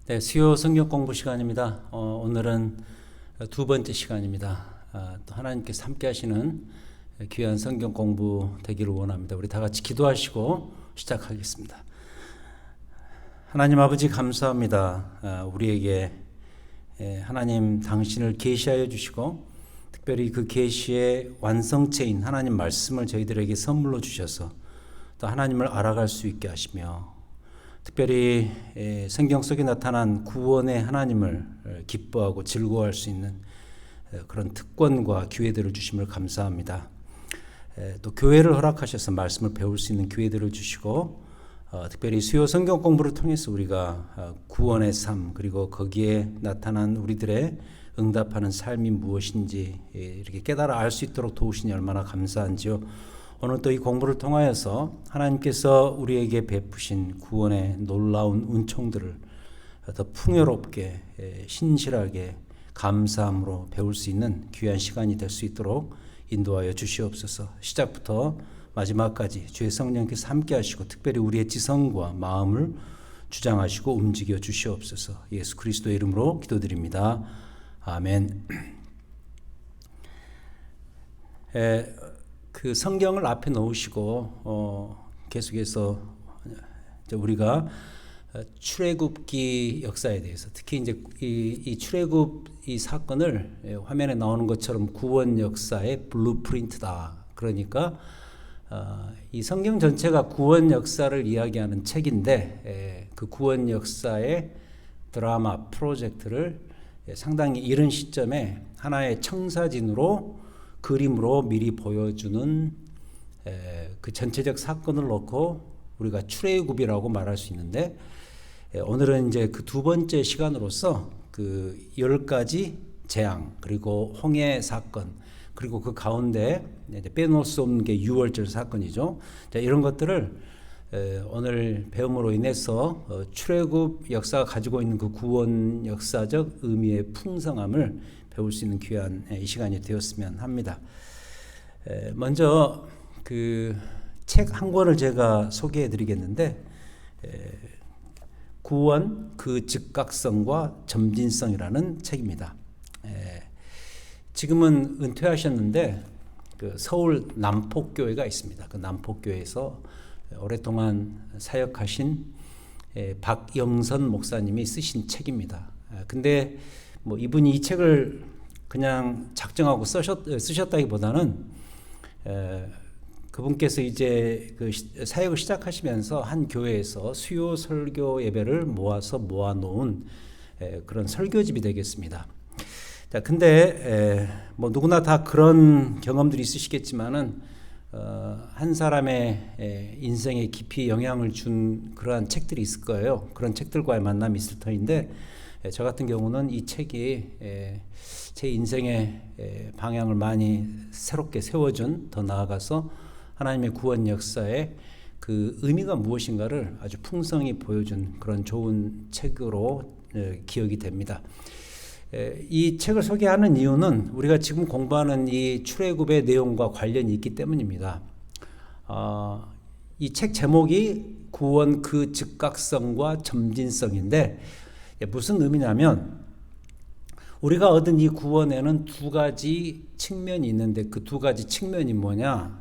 네, 수요 성경 공부 시간입니다. 오늘은 두 번째 시간입니다. 또 하나님께서 함께 하시는 귀한 성경 공부 되기를 원합니다. 우리 다 같이 기도하시고 시작하겠습니다. 하나님 아버지 감사합니다. 우리에게 하나님 당신을 계시하여 주시고 특별히 그 계시의 완성체인 하나님 말씀을 저희들에게 선물로 주셔서 또 하나님을 알아갈 수 있게 하시며 특별히 성경 속에 나타난 구원의 하나님을 기뻐하고 즐거워할 수 있는 그런 특권과 기회들을 주심을 감사합니다. 또 교회를 허락하셔서 말씀을 배울 수 있는 기회들을 주시고 특별히 수요 성경 공부를 통해서 우리가 구원의 삶 그리고 거기에 나타난 우리들의 응답하는 삶이 무엇인지 이렇게 깨달아 알 수 있도록 도우시니 얼마나 감사한지요. 오늘 또 이 공부를 통하여서 하나님께서 우리에게 베푸신 구원의 놀라운 은총들을 더 풍요롭게 신실하게 감사함으로 배울 수 있는 귀한 시간이 될 수 있도록 인도하여 주시옵소서. 시작부터 마지막까지 주의 성령께서 함께 하시고 특별히 우리의 지성과 마음을 주장하시고 움직여 주시옵소서. 예수 그리스도의 이름으로 기도드립니다. 아멘. 그 성경을 앞에 놓으시고 계속해서 우리가 출애굽기 역사에 대해서 특히 이제 이 출애굽 이 사건을 화면에 나오는 것처럼 구원 역사의 블루프린트다. 그러니까 이 성경 전체가 구원 역사를 이야기하는 책인데 그 구원 역사의 드라마 프로젝트를 상당히 이른 시점에 하나의 청사진으로 그림으로 미리 보여주는 그 전체적 사건을 놓고 우리가 출애굽이라고 말할 수 있는데 오늘은 이제 그 두 번째 시간으로서 그 10가지 재앙 그리고 홍해 사건 그리고 그 가운데 빼놓을 수 없는 게 유월절 사건이죠. 자, 이런 것들을 오늘 배움으로 인해서 출애굽 역사가 가지고 있는 그 구원 역사적 의미의 풍성함을 배울 수 있는 귀한 이 시간이 되었으면 합니다. 먼저 그 책 한 권을 제가 소개해 드리겠는데 구원 그 즉각성과 점진성이라는 책입니다. 지금은 은퇴하셨는데 그 서울 남폭교회가 있습니다. 그 남폭교회에서 오랫동안 사역하신 박영선 목사님이 쓰신 책입니다. 근데 뭐 이분이 이 책을 그냥 작정하고 쓰셨다기보다는 그분께서 이제 그 사역을 시작하시면서 한 교회에서 수요 설교 예배를 모아놓은 그런 설교집이 되겠습니다. 자, 근데 뭐 누구나 다 그런 경험들이 있으시겠지만은 한 사람의 인생에 깊이 영향을 준 그러한 책들이 있을 거예요. 그런 책들과의 만남이 있을 터인데 저 같은 경우는 이 책이 제 인생의 방향을 많이 새롭게 세워준 더 나아가서 하나님의 구원 역사의 그 의미가 무엇인가를 아주 풍성히 보여준 그런 좋은 책으로 기억이 됩니다. 이 책을 소개하는 이유는 우리가 지금 공부하는 이 출애굽의 내용과 관련이 있기 때문입니다. 이 책 제목이 구원 그 즉각성과 점진성인데 무슨 의미냐면 우리가 얻은 이 구원에는 두 가지 측면이 있는데 그 두 가지 측면이 뭐냐?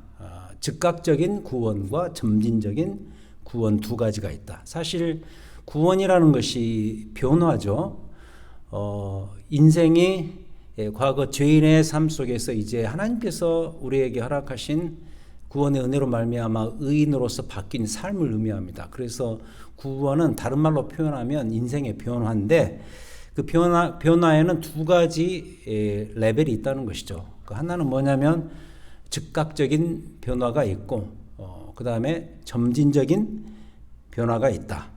즉각적인 구원과 점진적인 구원 두 가지가 있다. 사실 구원이라는 것이 변화죠. 인생이 과거 죄인의 삶 속에서 이제 하나님께서 우리에게 허락하신 구원의 은혜로 말미암아 의인으로서 바뀐 삶을 의미합니다. 그래서 구원은 다른 말로 표현하면 인생의 변화인데 그 변화에는 두 가지 레벨이 있다는 것이죠. 그 하나는 뭐냐면 즉각적인 변화가 있고 그 다음에 점진적인 변화가 있다.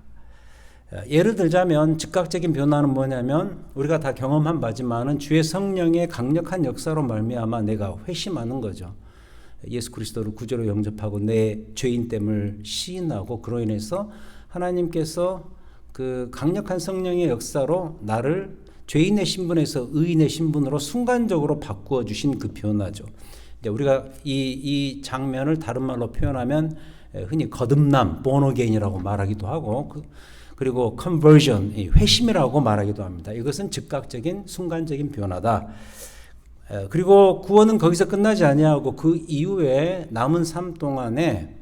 예를 들자면 즉각적인 변화는 뭐냐면 우리가 다 경험한 바지만은 주의 성령의 강력한 역사로 말미암아 내가 회심하는 거죠. 예수 그리스도를 구주로 영접하고 내 죄인됨을 시인하고 그로 인해서 하나님께서 그 강력한 성령의 역사로 나를 죄인의 신분에서 의인의 신분으로 순간적으로 바꾸어 주신 그 변화죠. 우리가 이 장면을 다른 말로 표현하면 흔히 거듭남, born again이라고 말하기도 하고 그 그리고 conversion, 회심이라고 말하기도 합니다. 이것은 즉각적인 순간적인 변화다. 그리고 구원은 거기서 끝나지 아니하고 그 이후에 남은 삶 동안에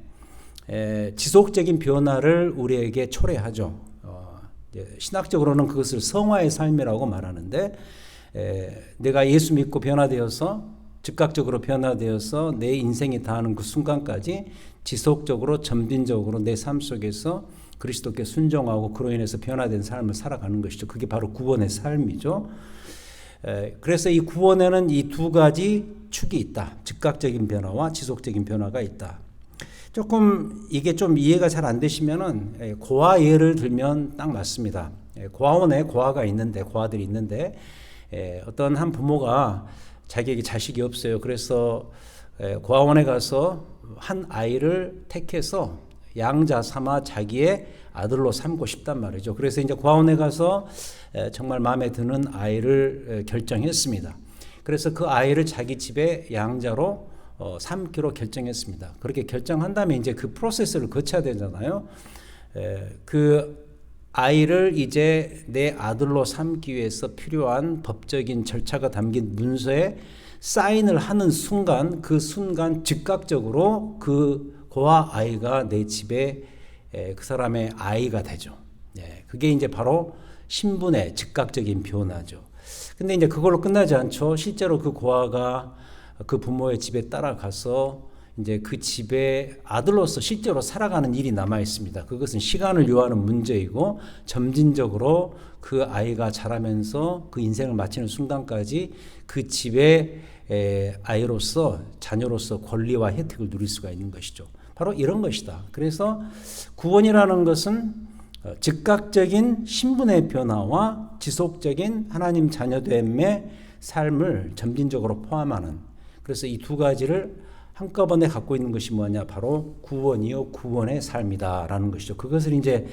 지속적인 변화를 우리에게 초래하죠. 신학적으로는 그것을 성화의 삶이라고 말하는데, 내가 예수 믿고 변화되어서 즉각적으로 변화되어서 내 인생이 다하는 그 순간까지 지속적으로 점진적으로 내 삶 속에서 그리스도께 순종하고 그로 인해서 변화된 삶을 살아가는 것이죠. 그게 바로 구원의 삶이죠. 그래서 이 구원에는 이 두 가지 축이 있다. 즉각적인 변화와 지속적인 변화가 있다. 조금 이게 좀 이해가 잘 안 되시면은 고아 예를 들면 딱 맞습니다. 고아원에 고아가 있는데, 고아들이 있는데, 어떤 한 부모가 자기에게 자식이 없어요. 그래서 고아원에 가서 한 아이를 택해서 양자 삼아 자기의 아들로 삼고 싶단 말이죠. 그래서 이제 고아원에 가서 정말 마음에 드는 아이를 결정했습니다. 그래서 그 아이를 자기 집에 양자로 삼기로 결정했습니다. 그렇게 결정한 다음에 이제 그 프로세스를 거쳐야 되잖아요. 그 아이를 이제 내 아들로 삼기 위해서 필요한 법적인 절차가 담긴 문서에 사인을 하는 순간, 그 순간 즉각적으로 그 고아 아이가 내 집에 그 사람의 아이가 되죠. 그게 이제 바로 신분의 즉각적인 변화죠. 근데 이제 그걸로 끝나지 않죠. 실제로 그 고아가 그 부모의 집에 따라가서 이제 그 집에 아들로서 실제로 살아가는 일이 남아 있습니다. 그것은 시간을 요하는 문제이고, 점진적으로 그 아이가 자라면서 그 인생을 마치는 순간까지 그 집의 아이로서, 자녀로서 권리와 혜택을 누릴 수가 있는 것이죠. 바로 이런 것이다. 그래서 구원이라는 것은 즉각적인 신분의 변화와 지속적인 하나님 자녀됨의 삶을 점진적으로 포함하는, 그래서 이 두 가지를 한꺼번에 갖고 있는 것이 뭐냐? 바로 구원이요, 구원의 삶이다라는 것이죠. 그것을 이제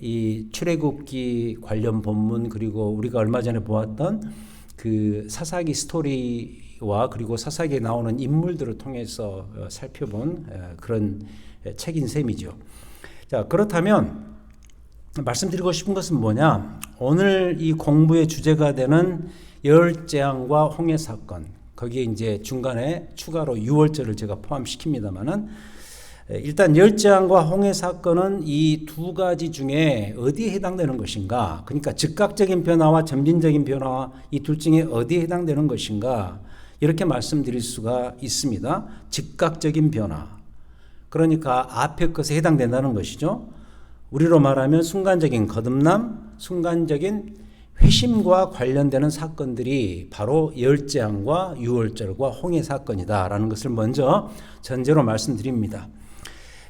이 출애굽기 관련 본문, 그리고 우리가 얼마 전에 보았던 그 사사기 스토리와 그리고 사사기에 나오는 인물들을 통해서 살펴본 그런 책인 셈이죠. 자, 그렇다면 말씀드리고 싶은 것은 뭐냐? 오늘 이 공부의 주제가 되는 열재앙과 홍해 사건, 거기에 이제 중간에 추가로 유월절을 제가 포함시킵니다만은, 일단 열재앙과 홍해 사건은 이 두 가지 중에 어디에 해당되는 것인가? 그러니까 즉각적인 변화와 점진적인 변화, 이 둘 중에 어디에 해당되는 것인가? 이렇게 말씀드릴 수가 있습니다. 즉각적인 변화. 그러니까 앞에 것에 해당된다는 것이죠. 우리로 말하면 순간적인 거듭남, 순간적인 회심과 관련되는 사건들이 바로 열재앙과 유월절과 홍해 사건이다라는 것을 먼저 전제로 말씀드립니다.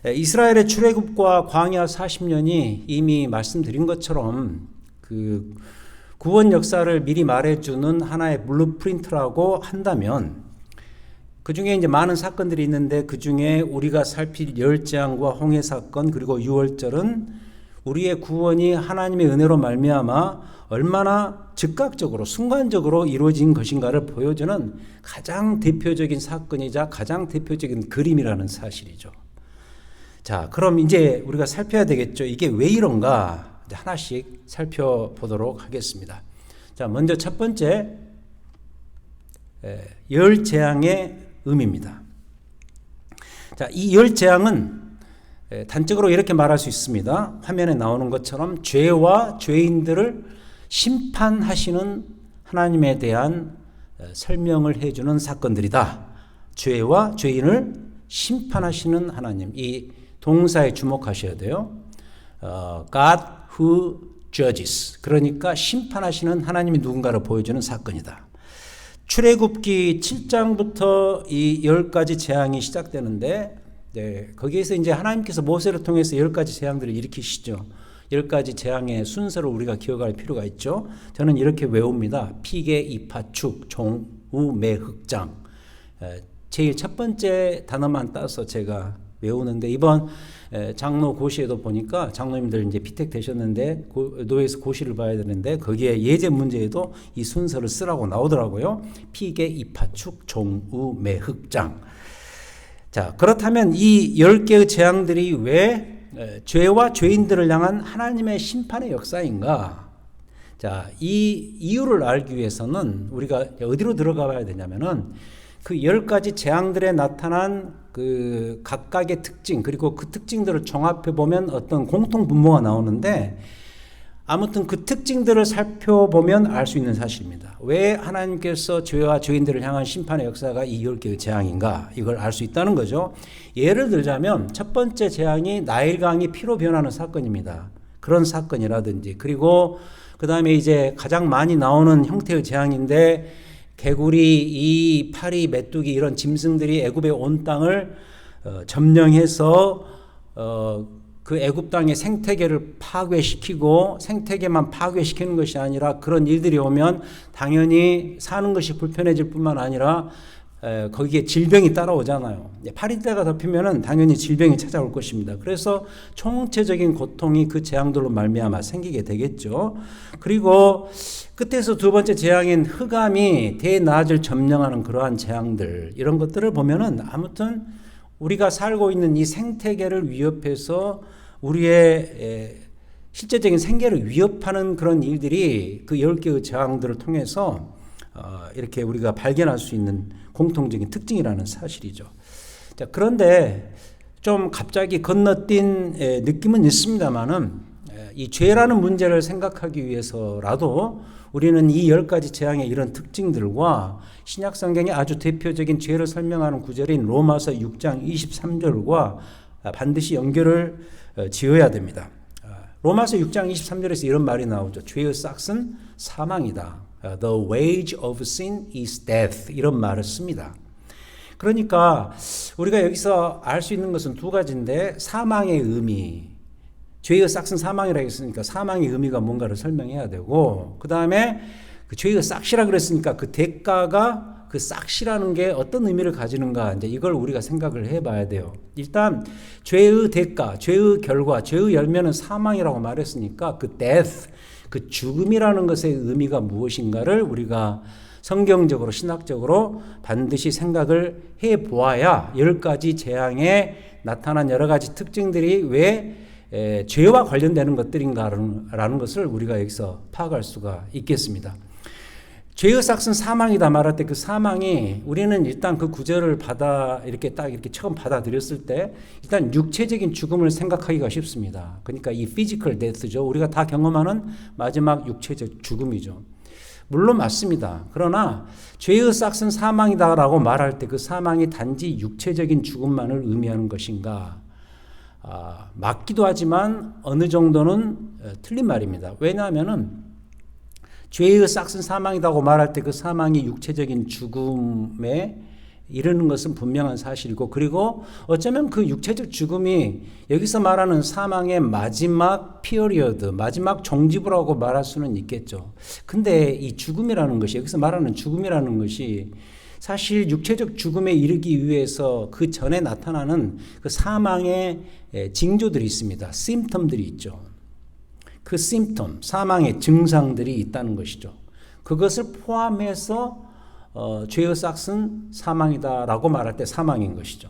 이스라엘의 출애굽과 광야 40년이 이미 말씀드린 것처럼 그 구원 역사를 미리 말해주는 하나의 블루프린트라고 한다면, 그 중에 이제 많은 사건들이 있는데 그 중에 우리가 살필 열재앙과 홍해 사건 그리고 유월절은 우리의 구원이 하나님의 은혜로 말미암아 얼마나 즉각적으로 순간적으로 이루어진 것인가를 보여주는 가장 대표적인 사건이자 가장 대표적인 그림이라는 사실이죠. 자, 그럼 이제 우리가 살펴야 되겠죠. 이게 왜 이런가? 이제 하나씩 살펴보도록 하겠습니다. 자, 먼저 첫 번째, 열재앙의 의미입니다. 자, 이 열재앙은 단적으로 이렇게 말할 수 있습니다. 화면에 나오는 것처럼 죄와 죄인들을 심판하시는 하나님에 대한 설명을 해주는 사건들이다. 죄와 죄인을 심판하시는 하나님, 이 동사에 주목하셔야 돼요. God who judges, 그러니까 심판하시는 하나님이 누군가를 보여주는 사건이다. 출애굽기 7장부터 이 10가지 재앙이 시작되는데, 거기에서 이제 하나님께서 모세를 통해서 10가지 재앙들을 일으키시죠. 10가지 재앙의 순서를 우리가 기억할 필요가 있죠. 저는 이렇게 외웁니다. 피개, 이파축, 종우, 매, 흑장. 제일 첫 번째 단어만 따서 제가 외우는데, 이번 장로 고시에도 보니까 장로님들 이제 피택 되셨는데 노예에서 고시를 봐야 되는데 거기에 예제 문제에도 이 순서를 쓰라고 나오더라고요. 피개, 이파축, 종우, 매, 흑장. 자, 그렇다면 이 10개의 재앙들이 왜 죄와 죄인들을 향한 하나님의 심판의 역사인가? 자, 이 이유를 알기 위해서는 우리가 어디로 들어가 봐야 되냐면은 그 10가지 재앙들에 나타난 그 각각의 특징, 그리고 그 특징들을 종합해 보면 어떤 공통 분모가 나오는데, 아무튼 그 특징들을 살펴보면 알 수 있는 사실입니다. 왜 하나님께서 죄와 죄인들을 향한 심판의 역사가 이 10개의 재앙인가, 이걸 알 수 있다는 거죠. 예를 들자면 첫 번째 재앙이 나일강이 피로 변하는 사건입니다. 그런 사건이라든지, 그리고 그 다음에 이제 가장 많이 나오는 형태의 재앙인데, 개구리, 이 파리, 메뚜기 이런 짐승들이 애굽에 온 땅을 점령해서 그 애굽 땅의 생태계를 파괴시키고, 생태계만 파괴시키는 것이 아니라 그런 일들이 오면 당연히 사는 것이 불편해질 뿐만 아니라 거기에 질병이 따라오잖아요. 파리떼가 덮이면은 당연히 질병이 찾아올 것입니다. 그래서 총체적인 고통이 그 재앙들로 말미암아 생기게 되겠죠. 그리고 끝에서 두 번째 재앙인 흑암이 대낮을 점령하는 그러한 재앙들, 이런 것들을 보면은 아무튼 우리가 살고 있는 이 생태계를 위협해서 우리의 실제적인 생계를 위협하는 그런 일들이 그 10개의 재앙들을 통해서 이렇게 우리가 발견할 수 있는 공통적인 특징이라는 사실이죠. 자, 그런데 좀 갑자기 건너뛴 느낌은 있습니다만은 이 죄라는 문제를 생각하기 위해서라도 우리는 이 10가지 재앙의 이런 특징들과 신약 성경의 아주 대표적인 죄를 설명하는 구절인 로마서 6장 23절과 반드시 연결을 지어야 됩니다. 로마서 6장 23절에서 이런 말이 나오죠. 죄의 싹은 사망이다. The wage of sin is death. 이런 말을 씁니다. 그러니까 우리가 여기서 알 수 있는 것은 두 가지인데, 사망의 의미, 죄의 싹은 사망이라고 했으니까 사망의 의미가 뭔가를 설명해야 되고, 그 다음에 그 죄의 싹이라 그랬으니까 그 대가가, 그 싹이라는 게 어떤 의미를 가지는가, 이제 이걸 우리가 생각을 해봐야 돼요. 일단 죄의 대가, 죄의 결과, 죄의 열매는 사망이라고 말했으니까 그 death, 그 죽음이라는 것의 의미가 무엇인가를 우리가 성경적으로, 신학적으로 반드시 생각을 해보아야 10가지 재앙에 나타난 여러 가지 특징들이 왜 죄와 관련되는 것들인가라는 것을 우리가 여기서 파악할 수가 있겠습니다. 죄의 싹은 사망이다 말할 때 그 사망이, 우리는 일단 그 구절을 이렇게 처음 받아들였을 때 일단 육체적인 죽음을 생각하기가 쉽습니다. 그러니까 이 physical death죠. 우리가 다 경험하는 마지막 육체적 죽음이죠. 물론 맞습니다. 그러나 죄의 싹은 사망이다라고 말할 때 그 사망이 단지 육체적인 죽음만을 의미하는 것인가? 맞기도 하지만 어느 정도는 틀린 말입니다. 왜냐하면은 죄의 싹은 사망이라고 말할 때 그 사망이 육체적인 죽음에 이르는 것은 분명한 사실이고, 그리고 어쩌면 그 육체적 죽음이 여기서 말하는 사망의 마지막 피어리어드, 마지막 종지부라고 말할 수는 있겠죠. 근데 이 죽음이라는 것이, 여기서 말하는 죽음이라는 것이 사실 육체적 죽음에 이르기 위해서 그 전에 나타나는 그 사망의 징조들이 있습니다. 심텀들이 있죠. 그 심텀, 사망의 증상들이 있다는 것이죠. 그것을 포함해서 죄의 싹은 사망이다라고 말할 때 사망인 것이죠.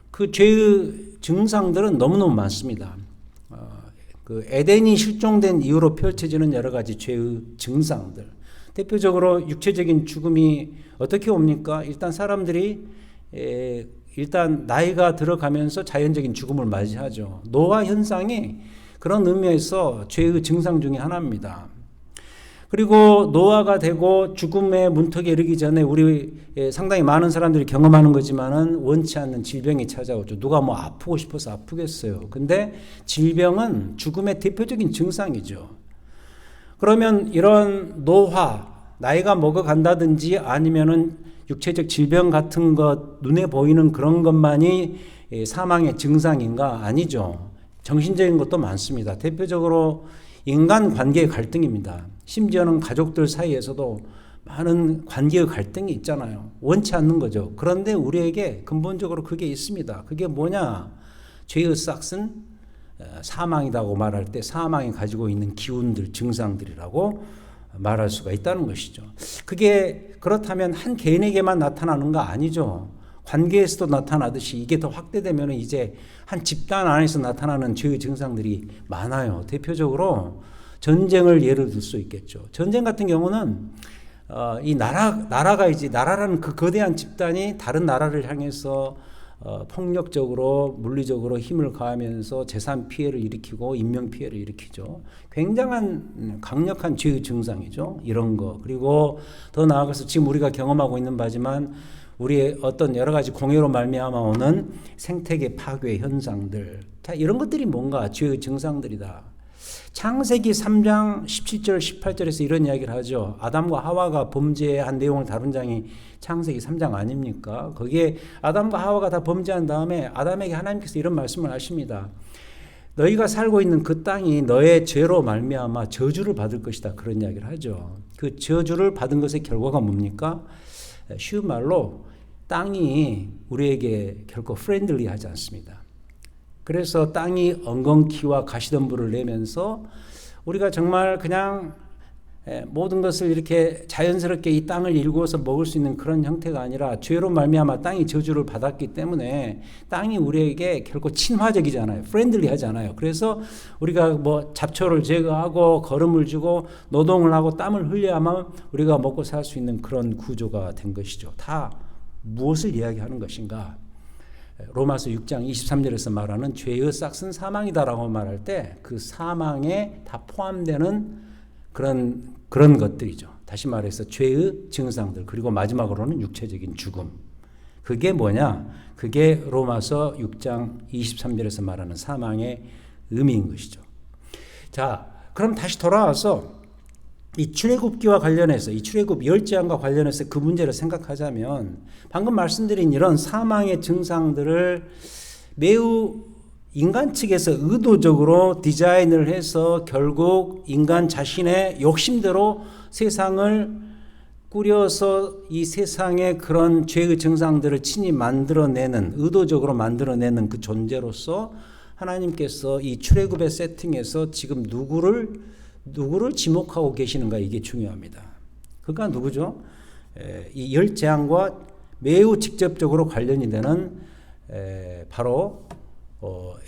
그 죄의 증상들은 너무너무 많습니다. 그 에덴이 실종된 이후로 펼쳐지는 여러 가지 죄의 증상들. 대표적으로 육체적인 죽음이 어떻게 옵니까? 일단 사람들이 일단 나이가 들어가면서 자연적인 죽음을 맞이하죠. 노화 현상이 그런 의미에서 죄의 증상 중에 하나입니다. 그리고 노화가 되고 죽음의 문턱에 이르기 전에 우리 상당히 많은 사람들이 경험하는 거지만은 원치 않는 질병이 찾아오죠. 누가 뭐 아프고 싶어서 아프겠어요. 근데 질병은 죽음의 대표적인 증상이죠. 그러면 이런 노화, 나이가 먹어간다든지 아니면은 육체적 질병 같은 것, 눈에 보이는 그런 것만이 사망의 증상인가? 아니죠. 정신적인 것도 많습니다. 대표적으로 인간 관계의 갈등입니다. 심지어는 가족들 사이에서도 많은 관계의 갈등이 있잖아요. 원치 않는 거죠. 그런데 우리에게 근본적으로 그게 있습니다. 그게 뭐냐? 죄의 싹은 사망이라고 말할 때 사망이 가지고 있는 기운들, 증상들이라고 말할 수가 있다는 것이죠. 그게 그렇다면 한 개인에게만 나타나는 거 아니죠. 관계에서도 나타나듯이 이게 더 확대되면 이제 한 집단 안에서 나타나는 죄의 증상들이 많아요. 대표적으로 전쟁을 예를 들 수 있겠죠. 전쟁 같은 경우는 이 나라라는 그 거대한 집단이 다른 나라를 향해서 폭력적으로 물리적으로 힘을 가하면서 재산 피해를 일으키고 인명 피해를 일으키죠. 굉장한 강력한 죄의 증상이죠. 이런 거. 그리고 더 나아가서 지금 우리가 경험하고 있는 바지만 우리의 어떤 여러 가지 공해로 말미암아 오는 생태계 파괴 현상들, 이런 것들이 뭔가 죄의 증상들이다. 창세기 3장 17절 18절에서 이런 이야기를 하죠. 아담과 하와가 범죄한 내용을 다룬 장이 창세기 3장 아닙니까? 거기에 아담과 하와가 다 범죄한 다음에 아담에게 하나님께서 이런 말씀을 하십니다. 너희가 살고 있는 그 땅이 너의 죄로 말미암아 저주를 받을 것이다. 그런 이야기를 하죠. 그 저주를 받은 것의 결과가 뭡니까? 쉬운 말로 땅이 우리에게 결코 프렌들리하지 않습니다. 그래서 땅이 엉겅퀴와 가시덤불을 내면서 우리가 정말 그냥 모든 것을 이렇게 자연스럽게 이 땅을 일구어서 먹을 수 있는 그런 형태가 아니라 죄로 말미암아 땅이 저주를 받았기 때문에 땅이 우리에게 결코 친화적이잖아요. 프렌들리하지 않아요. 그래서 우리가 뭐 잡초를 제거하고 거름을 주고 노동을 하고 땀을 흘려야만 우리가 먹고 살 수 있는 그런 구조가 된 것이죠. 다 무엇을 이야기하는 것인가? 로마서 6장 23절에서 말하는 죄의 싹은 사망이다라고 말할 때 그 사망에 다 포함되는 그런 것들이죠. 다시 말해서 죄의 증상들, 그리고 마지막으로는 육체적인 죽음. 그게 뭐냐? 그게 로마서 6장 23절에서 말하는 사망의 의미인 것이죠. 자, 그럼 다시 돌아와서 이 출애굽기와 관련해서, 이 출애굽 10재앙과 관련해서 그 문제를 생각하자면 방금 말씀드린 이런 사망의 증상들을 매우 인간 측에서 의도적으로 디자인을 해서 결국 인간 자신의 욕심대로 세상을 꾸려서 이 세상의 그런 죄의 증상들을 친히 만들어내는, 의도적으로 만들어내는 그 존재로서 하나님께서 이 출애굽의 세팅에서 지금 누구를 지목하고 계시는가, 이게 중요합니다. 그가 누구죠? 이 열 재앙과 매우 직접적으로 관련이 되는 바로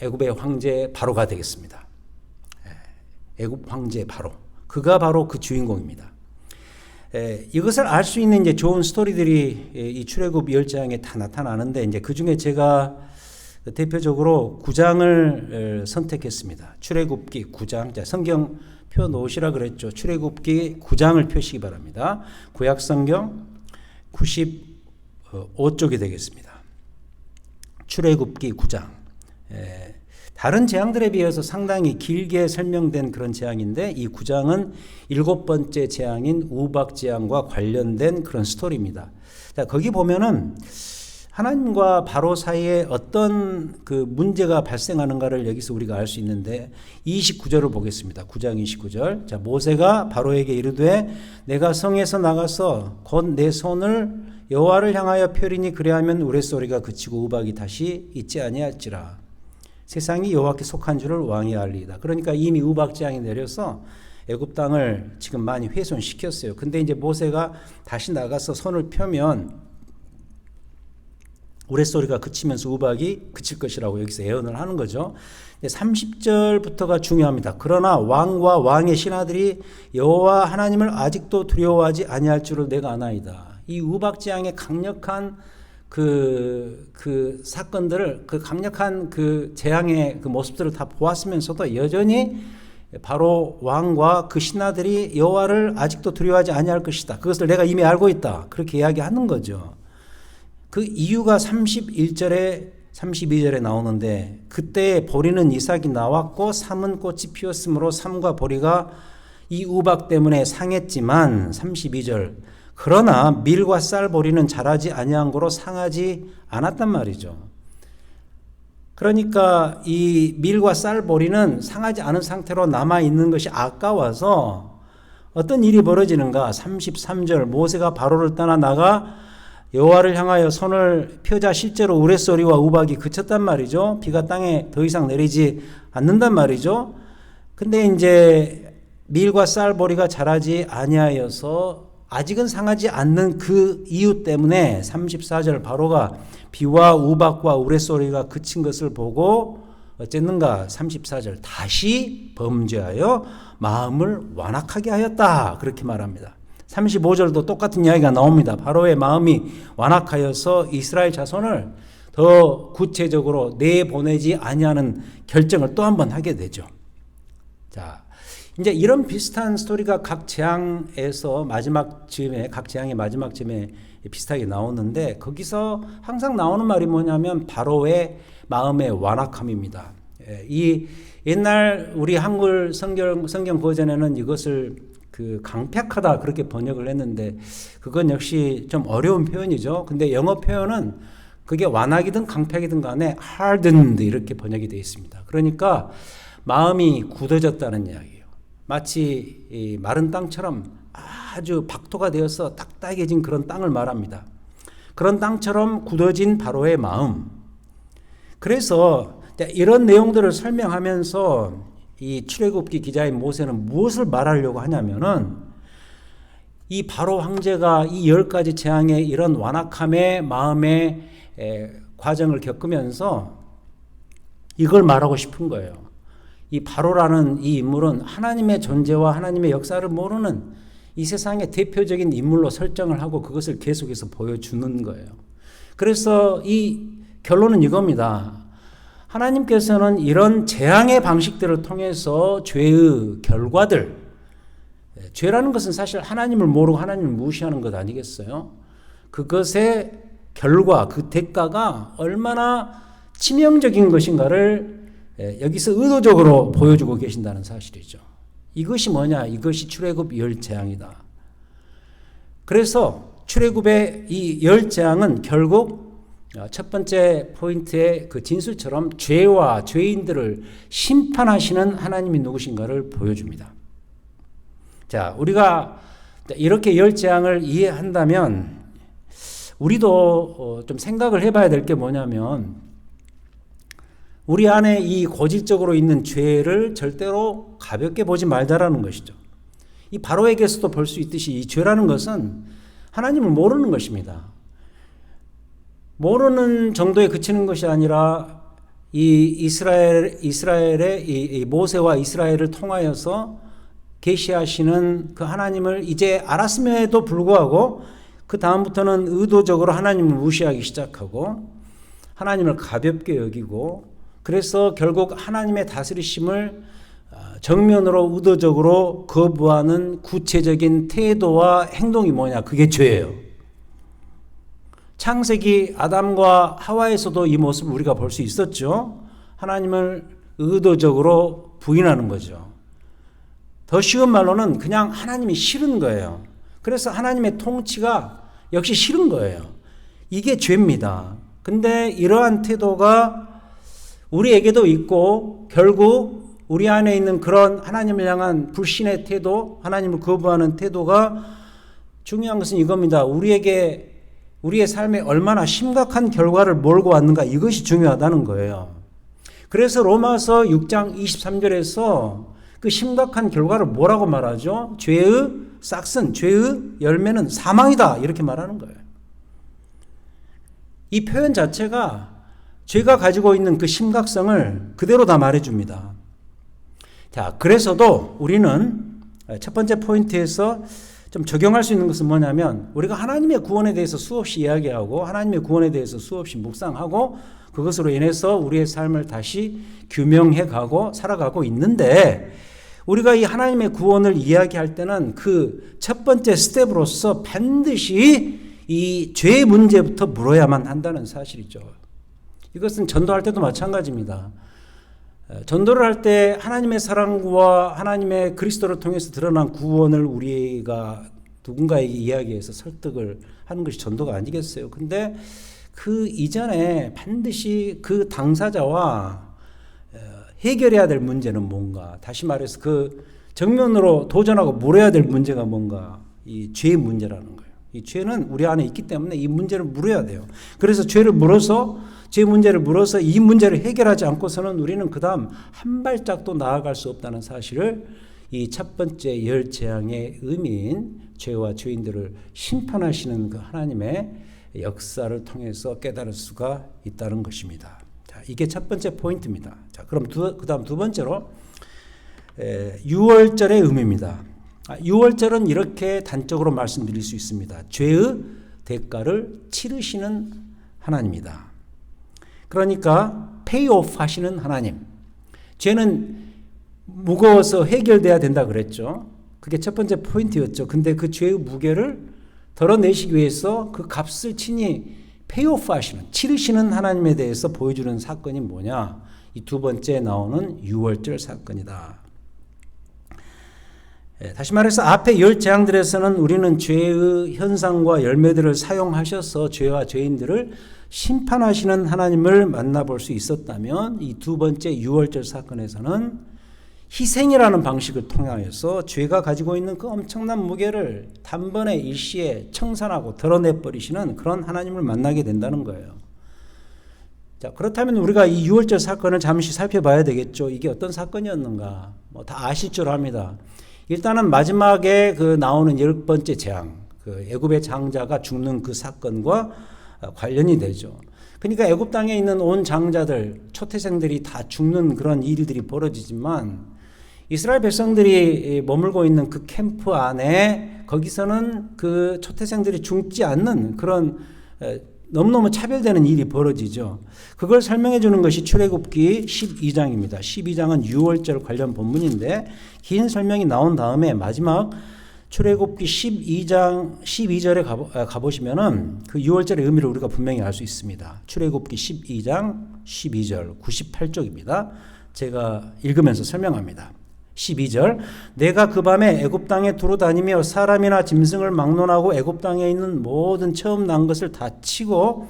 애굽의 황제 바로가 되겠습니다. 애굽 황제 바로, 그가 바로 그 주인공입니다. 이것을 알 수 있는 이제 좋은 스토리들이 이 출애굽 열 재앙에 다 나타나는데, 이제 그 중에 제가 대표적으로 9장을 선택했습니다. 출애굽기 9장. 자, 성경 표 놓으시라 그랬죠. 출애굽기 9장을 펴시기 바랍니다. 구약 성경 95쪽이 되겠습니다. 출애굽기 9장. 다른 재앙들에 비해서 상당히 길게 설명된 그런 재앙인데, 이 9장은 7번째 재앙인 우박 재앙과 관련된 그런 스토리입니다. 자, 거기 보면은 하나님과 바로 사이에 어떤 그 문제가 발생하는가를 여기서 우리가 알 수 있는데, 29절을 보겠습니다. 9장 29절. 자, 모세가 바로에게 이르되 내가 성에서 나가서 곧 내 손을 여호와를 향하여 펴리니 그리하면 우레소리가 그치고 우박이 다시 있지 아니할지라. 세상이 여호와께 속한 줄을 왕이 알리이다. 그러니까 이미 우박 재앙이 내려서 애굽 땅을 지금 많이 훼손시켰어요. 근데 이제 모세가 다시 나가서 손을 펴면 우레소리가 그치면서 우박이 그칠 것이라고 여기서 예언을 하는 거죠. 30절부터가 중요합니다. 그러나 왕과 왕의 신하들이 여호와 하나님을 아직도 두려워하지 아니할 줄을 내가 아나이다. 이 우박 재앙의 강력한 그 사건들을, 그 강력한 그 재앙의 그 모습들을 다 보았으면서도 여전히 바로 왕과 그 신하들이 여호와를 아직도 두려워하지 아니할 것이다. 그것을 내가 이미 알고 있다. 그렇게 이야기하는 거죠. 그 이유가 31절에 32절에 나오는데, 그때 보리는 이삭이 나왔고 삼은 꽃이 피었으므로 삼과 보리가 이 우박 때문에 상했지만, 32절, 그러나 밀과 쌀 보리는 자라지 아니한 거로 상하지 않았단 말이죠. 그러니까 이 밀과 쌀 보리는 상하지 않은 상태로 남아있는 것이 아까워서 어떤 일이 벌어지는가. 33절, 모세가 바로를 떠나 나가 여호와를 향하여 손을 펴자 실제로 우레소리와 우박이 그쳤단 말이죠. 비가 땅에 더 이상 내리지 않는단 말이죠. 근데 이제 밀과 쌀 보리가 자라지 아니하여서 아직은 상하지 않는 그 이유 때문에 34절 바로가 비와 우박과 우레소리가 그친 것을 보고 어쨌는가 34절 다시 범죄하여 마음을 완악하게 하였다 그렇게 말합니다. 35절도 똑같은 이야기가 나옵니다. 바로의 마음이 완악하여서 이스라엘 자손을 더 구체적으로 내보내지 아니하는 결정을 또 한 번 하게 되죠. 자, 이제 이런 비슷한 스토리가 각 재앙에서 마지막 즈음에 각 재앙의 마지막 즈음에 비슷하게 나오는데 거기서 항상 나오는 말이 뭐냐면 바로의 마음의 완악함입니다. 이 옛날 우리 한글 성경 버전에는 이것을 그 강팍하다 그렇게 번역을 했는데 그건 역시 좀 어려운 표현이죠. 근데 영어 표현은 그게 완악이든 강팍이든 간에 hardened 이렇게 번역이 되어 있습니다. 그러니까 마음이 굳어졌다는 이야기예요. 마치 이 마른 땅처럼 아주 박토가 되어서 딱딱해진 그런 땅을 말합니다. 그런 땅처럼 굳어진 바로의 마음. 그래서 이런 내용들을 설명하면서 이 출애굽기 기자인 모세는 무엇을 말하려고 하냐면은 이 바로 황제가 이 10가지 재앙의 이런 완악함의 마음의 과정을 겪으면서 이걸 말하고 싶은 거예요. 이 바로라는 이 인물은 하나님의 존재와 하나님의 역사를 모르는 이 세상의 대표적인 인물로 설정을 하고 그것을 계속해서 보여주는 거예요. 그래서 이 결론은 이겁니다. 하나님께서는 이런 재앙의 방식들을 통해서 죄의 결과들, 죄라는 것은 사실 하나님을 모르고 하나님을 무시하는 것 아니겠어요? 그것의 결과, 그 대가가 얼마나 치명적인 것인가를 여기서 의도적으로 보여주고 계신다는 사실이죠. 이것이 뭐냐? 이것이 출애굽 열 재앙이다. 그래서 출애굽의 이 열 재앙은 결국 첫 번째 포인트의 그 진술처럼 죄와 죄인들을 심판하시는 하나님이 누구신가를 보여줍니다. 자, 우리가 이렇게 열 재앙을 이해한다면 우리도 좀 생각을 해봐야 될 게 뭐냐면 우리 안에 이 고질적으로 있는 죄를 절대로 가볍게 보지 말자라는 것이죠. 이 바로에게서도 볼 수 있듯이 이 죄라는 것은 하나님을 모르는 것입니다. 모르는 정도에 그치는 것이 아니라 이 이스라엘의 이 모세와 이스라엘을 통하여서 계시하시는 그 하나님을 이제 알았음에도 불구하고 그 다음부터는 의도적으로 하나님을 무시하기 시작하고 하나님을 가볍게 여기고 그래서 결국 하나님의 다스리심을 정면으로 의도적으로 거부하는 구체적인 태도와 행동이 뭐냐? 그게 죄예요. 창세기 아담과 하와에서도 이 모습을 우리가 볼 수 있었죠. 하나님을 의도적으로 부인하는 거죠. 더 쉬운 말로는 그냥 하나님이 싫은 거예요. 그래서 하나님의 통치가 역시 싫은 거예요. 이게 죄입니다. 근데 이러한 태도가 우리에게도 있고 결국 우리 안에 있는 그런 하나님을 향한 불신의 태도, 하나님을 거부하는 태도가 중요한 것은 이겁니다. 우리의 삶에 얼마나 심각한 결과를 몰고 왔는가 이것이 중요하다는 거예요. 그래서 로마서 6장 23절에서 그 심각한 결과를 뭐라고 말하죠? 죄의 싹슨, 죄의 열매는 사망이다 이렇게 말하는 거예요. 이 표현 자체가 죄가 가지고 있는 그 심각성을 그대로 다 말해줍니다. 자, 그래서도 우리는 첫 번째 포인트에서 좀 적용할 수 있는 것은 뭐냐면 우리가 하나님의 구원에 대해서 수없이 이야기하고 하나님의 구원에 대해서 수없이 묵상하고 그것으로 인해서 우리의 삶을 다시 규명해 가고 살아가고 있는데 우리가 이 하나님의 구원을 이야기할 때는 그 첫 번째 스텝으로서 반드시 이 죄의 문제부터 물어야만 한다는 사실이죠. 이것은 전도할 때도 마찬가지입니다. 전도를 할 때 하나님의 사랑과 하나님의 그리스도를 통해서 드러난 구원을 우리가 누군가에게 이야기해서 설득을 하는 것이 전도가 아니겠어요. 근데 그 이전에 반드시 그 당사자와 해결해야 될 문제는 뭔가, 다시 말해서 그 정면으로 도전하고 물어야 될 문제가 뭔가, 이 죄의 문제라는 거예요. 이 죄는 우리 안에 있기 때문에 이 문제를 물어야 돼요. 그래서 죄를 물어서 죄 문제를 물어서 이 문제를 해결하지 않고서는 우리는 그 다음 한 발짝도 나아갈 수 없다는 사실을 이 첫 번째 열 재앙의 의미인 죄와 죄인들을 심판하시는 그 하나님의 역사를 통해서 깨달을 수가 있다는 것입니다. 자, 이게 첫 번째 포인트입니다. 자, 그럼 그다음 두 번째로 유월절의 의미입니다. 유월절은 이렇게 단적으로 말씀드릴 수 있습니다. 죄의 대가를 치르시는 하나님이다. 그러니까 페이오프 하시는 하나님. 죄는 무거워서 해결돼야 된다 그랬죠. 그게 첫 번째 포인트였죠. 근데 그 죄의 무게를 덜어내시기 위해서 그 값을 친히 페이오프 하시는, 치르시는 하나님에 대해서 보여주는 사건이 뭐냐? 이 두 번째 나오는 유월절 사건이다. 다시 말해서 앞에 열 재앙들에서는 우리는 죄의 현상과 열매들을 사용하셔서 죄와 죄인들을 심판하시는 하나님을 만나볼 수 있었다면, 이 두 번째 유월절 사건에서는 희생이라는 방식을 통하여서 죄가 가지고 있는 그 엄청난 무게를 단번에 일시에 청산하고 덜어내버리시는 그런 하나님을 만나게 된다는 거예요. 자, 그렇다면 우리가 이 유월절 사건을 잠시 살펴봐야 되겠죠. 이게 어떤 사건이었는가? 다 아실 줄 압니다. 일단은 마지막에 그 나오는 열 번째 재앙, 그 애굽의 장자가 죽는 그 사건과 관련이 되죠. 그러니까 애굽 땅에 있는 온 장자들, 초태생들이 다 죽는 그런 일들이 벌어지지만 이스라엘 백성들이 머물고 있는 그 캠프 안에 거기서는 그 초태생들이 죽지 않는 그런 너무너무 차별되는 일이 벌어지죠. 그걸 설명해 주는 것이 출애굽기 12장입니다. 12장은 유월절 관련 본문인데 긴 설명이 나온 다음에 마지막 출애굽기 12장 12절에 가보시면은 그 유월절의 의미를 우리가 분명히 알 수 있습니다. 출애굽기 12장 12절 98쪽입니다. 제가 읽으면서 설명합니다. 12절 내가 그 밤에 애굽 땅에 두루 다니며 사람이나 짐승을 막론하고 애굽 땅에 있는 모든 처음 난 것을 다 치고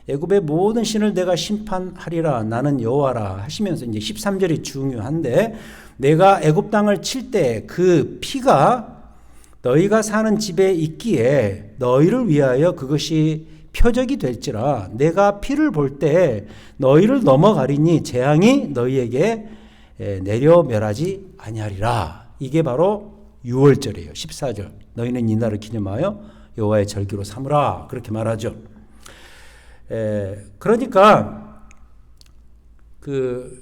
애굽의 모든 신을 내가 심판하리라 나는 여호와라 하시면서 이제 13절이 중요한데 내가 애굽 땅을 칠 때 그 피가 너희가 사는 집에 있기에 너희를 위하여 그것이 표적이 될지라 내가 피를 볼 때 너희를 넘어가리니 재앙이 너희에게 내려 멸하지 아니하리라. 이게 바로 유월절이에요. 14절 너희는 이 날을 기념하여 여호와의 절기로 삼으라 그렇게 말하죠. 그러니까 그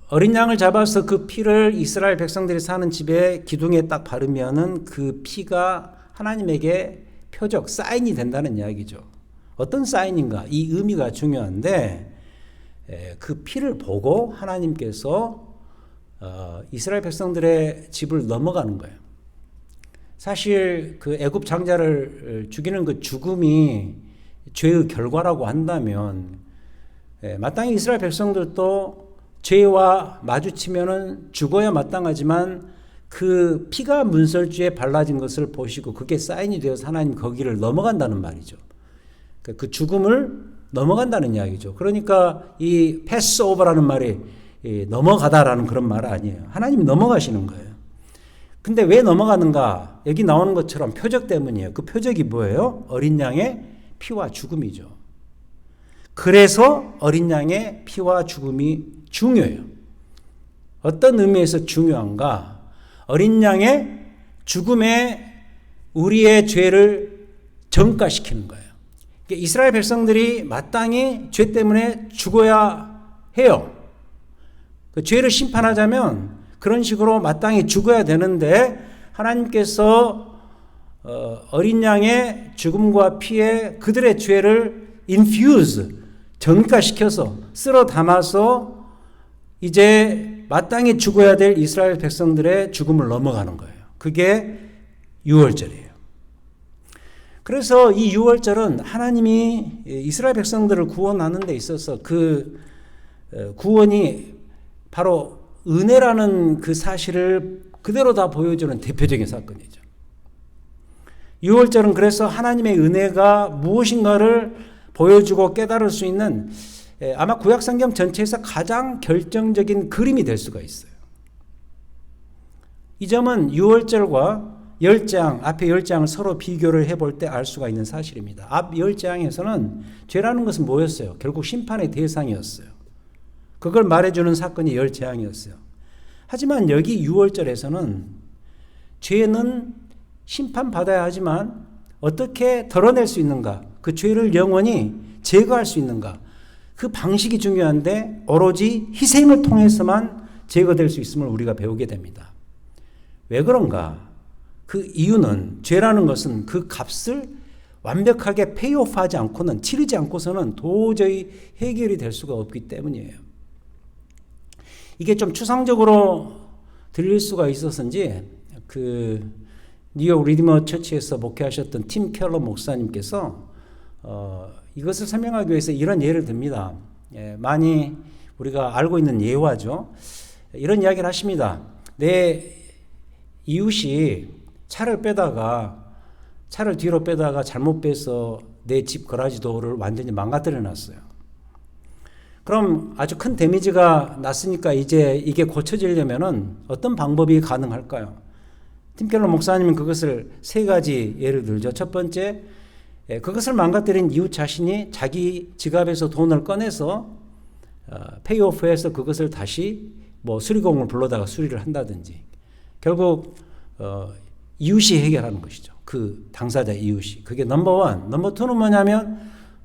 어린 양을 잡아서 그 피를 이스라엘 백성들이 사는 집에 기둥에 딱 바르면은 그 피가 하나님에게 표적, 사인이 된다는 이야기죠. 어떤 사인인가? 이 의미가 중요한데 그 피를 보고 하나님께서 이스라엘 백성들의 집을 넘어가는 거예요. 사실 그 애굽 장자를 죽이는 그 죽음이 죄의 결과라고 한다면 마땅히 이스라엘 백성들도 죄와 마주치면은 죽어야 마땅하지만 그 피가 문설주에 발라진 것을 보시고 그게 사인이 되어서 하나님 거기를 넘어간다는 말이죠. 그 죽음을 넘어간다는 이야기죠. 그러니까 이 패스오버라는 말이 넘어가다라는 그런 말 아니에요. 하나님이 넘어가시는 거예요. 근데 왜 넘어가는가? 여기 나오는 것처럼 표적 때문이에요. 그 표적이 뭐예요? 어린 양의 피와 죽음이죠. 그래서 어린 양의 피와 죽음이 중요해요. 어떤 의미에서 중요한가? 어린 양의 죽음에 우리의 죄를 전가시키는 거예요. 이스라엘 백성들이 마땅히 죄 때문에 죽어야 해요. 그 죄를 심판하자면 그런 식으로 마땅히 죽어야 되는데 하나님께서 어린 양의 죽음과 피에 그들의 죄를 infuse, 전가시켜서 쓸어 담아서 이제 마땅히 죽어야 될 이스라엘 백성들의 죽음을 넘어가는 거예요. 그게 유월절이에요. 그래서 이 유월절은 하나님이 이스라엘 백성들을 구원하는 데 있어서 그 구원이 바로 은혜라는 그 사실을 그대로 다 보여주는 대표적인 사건이죠. 유월절은 그래서 하나님의 은혜가 무엇인가를 보여주고 깨달을 수 있는 아마 구약성경 전체에서 가장 결정적인 그림이 될 수가 있어요. 이 점은 유월절과 열재앙, 앞에 열재앙을 서로 비교를 해볼 때 알 수가 있는 사실입니다. 앞 열재앙에서는 죄라는 것은 뭐였어요? 결국 심판의 대상이었어요. 그걸 말해주는 사건이 열재앙이었어요. 하지만 여기 6월절에서는 죄는 심판받아야 하지만 어떻게 덜어낼 수 있는가, 그 죄를 영원히 제거할 수 있는가, 그 방식이 중요한데 오로지 희생을 통해서만 제거될 수 있음을 우리가 배우게 됩니다. 왜 그런가? 그 이유는 죄라는 것은 그 값을 완벽하게 페이오프하지 않고는, 치르지 않고서는 도저히 해결이 될 수가 없기 때문이에요. 이게 좀 추상적으로 들릴 수가 있어서인지 그 뉴욕 리디머 처치에서 목회하셨던 팀 켈러 목사님께서 이것을 설명하기 위해서 이런 예를 듭니다. 많이 우리가 알고 있는 예화죠. 이런 이야기를 하십니다. 내 이웃이 차를 뒤로 빼다가 잘못 빼서 내 집 거라지 도어를 완전히 망가뜨려 놨어요. 그럼 아주 큰 데미지가 났으니까 이제 이게 고쳐지려면은 어떤 방법이 가능할까요? 팀켈러 목사님은 그것을 세 가지 예를 들죠. 첫 번째, 그것을 망가뜨린 이웃 자신이 자기 지갑에서 돈을 꺼내서 페이오프해서 그것을 다시 수리공을 불러다가 수리를 한다든지, 결국 이웃이 해결하는 것이죠. 그 당사자 이웃이. 그게 넘버 원. 넘버 투는 뭐냐면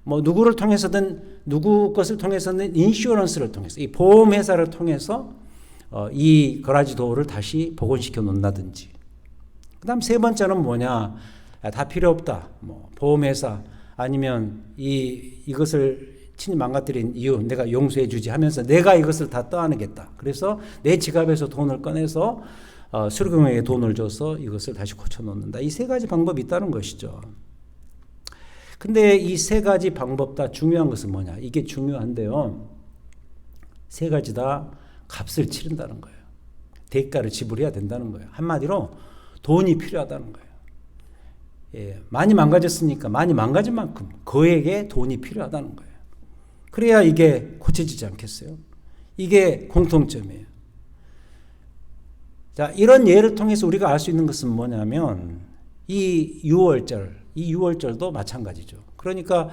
누구를 통해서든, 누구 것을 통해서든 인슈런스를 통해서, 이 보험회사를 통해서 이 거라지 도어를 다시 복원시켜 놓는다든지. 그 다음 세 번째는 뭐냐, 다 필요 없다, 보험회사 아니면 이것을 친히 망가뜨린 이유 내가 용서해 주지 하면서 내가 이것을 다 떠안겠다. 그래서 내 지갑에서 돈을 꺼내서 수리공에게 돈을 줘서 이것을 다시 고쳐놓는다. 이 세 가지 방법이 있다는 것이죠. 근데 이 세 가지 방법 다 중요한 것은 뭐냐, 이게 중요한데요, 세 가지 다 값을 치른다는 거예요. 대가를 지불해야 된다는 거예요. 한마디로 돈이 필요하다는 거예요. 많이 망가졌으니까 많이 망가진 만큼 그에게 돈이 필요하다는 거예요. 그래야 이게 고쳐지지 않겠어요? 이게 공통점이에요. 자, 이런 예를 통해서 우리가 알 수 있는 것은 뭐냐면 이 6월절도 마찬가지죠. 그러니까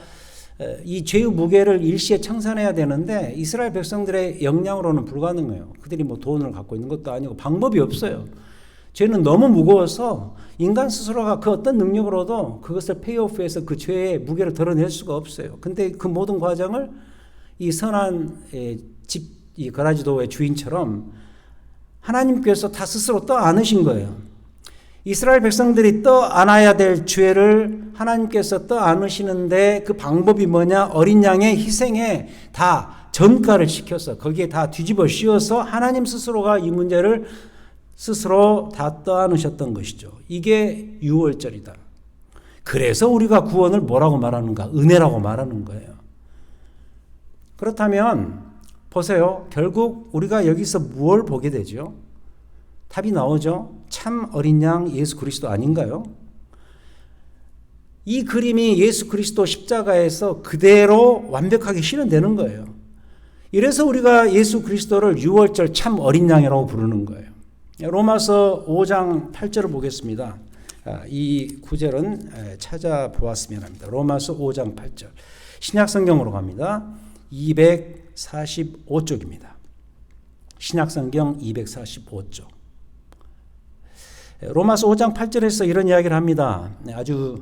이 죄의 무게를 일시에 청산해야 되는데 이스라엘 백성들의 역량으로는 불가능해요. 그들이 돈을 갖고 있는 것도 아니고 방법이 없어요. 죄는 너무 무거워서 인간 스스로가 그 어떤 능력으로도 그것을 페이오프해서 그 죄의 무게를 덜어낼 수가 없어요. 근데 그 모든 과정을 이 선한 이 거라지도의 주인처럼 하나님께서 다 스스로 떠안으신 거예요. 이스라엘 백성들이 떠안아야 될 죄를 하나님께서 떠안으시는데 그 방법이 뭐냐, 어린 양의 희생에 다 전가를 시켜서 거기에 다 뒤집어 씌워서 하나님 스스로가 이 문제를 스스로 다 떠안으셨던 것이죠. 이게 6월절이다. 그래서 우리가 구원을 뭐라고 말하는가? 은혜라고 말하는 거예요. 그렇다면 보세요. 결국 우리가 여기서 무엇을 보게 되죠? 답이 나오죠. 참 어린 양 예수 그리스도 아닌가요? 이 그림이 예수 그리스도 십자가에서 그대로 완벽하게 실현되는 거예요. 이래서 우리가 예수 그리스도를 6월절 참 어린 양이라고 부르는 거예요. 로마서 5장 8절을 보겠습니다. 이 구절은 찾아보았으면 합니다. 로마서 5장 8절. 신약성경으로 갑니다. 245쪽입니다. 신약성경 245쪽. 로마서 5장 8절에서 이런 이야기를 합니다. 아주